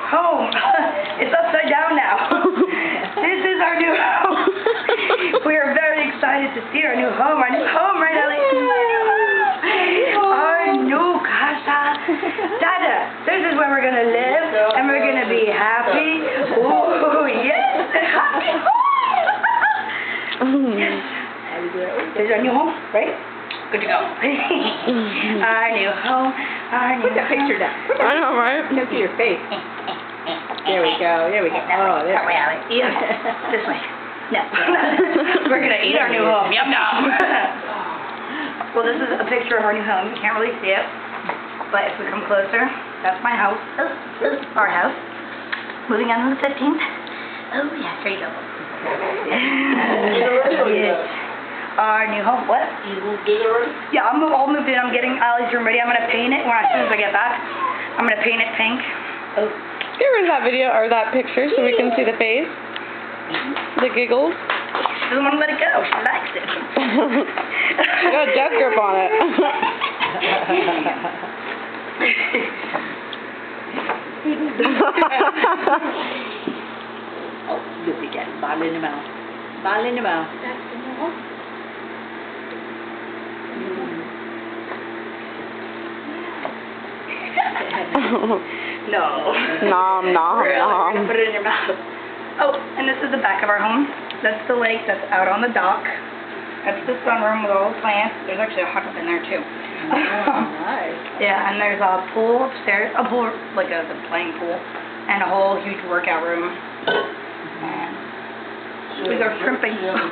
home. It's upside down now. This is our new home. We are very excited to see our new home. Our new home, right, Ellie? Our new casa. Dada, this is where we're going to live, and we're going to be happy. Ooh, yes. Happy home. Yes. This is our new home, right? Good to go. Our new home. Our new Put that picture down. I know, right? Look at your face. There we go. There we go. Oh, there. That way, Allie. Yeah. This way. No. We're going to eat our new home. Yum, yum. Well, this is a picture of our new home. You can't really see it. But if we come closer, that's my house. This is our house. Moving on to the 15th. Oh, yeah. Here you go. Yes. Our new home. What? You moved in already? Yeah, I'm all moved in. I'm getting Allie's room ready. I'm going to paint it as soon as I get back. I'm going to paint it pink. Oh. Get rid of that video or that picture so we can see the face. The giggles. She doesn't want to let it go. She likes it. She got a death grip on it. Oh, you'll be getting bottle in the mouth. Bottle in the mouth. No. Nom, nom, Really? We're nom. gonna put it in your mouth. Oh, and this is the back of our home. That's the lake that's out on the dock. That's the sunroom with all the plants. There's actually a hot tub in there too. Nice. Yeah, and there's a pool upstairs, a pool, like the playing pool, and a whole huge workout room. And we go shrimping.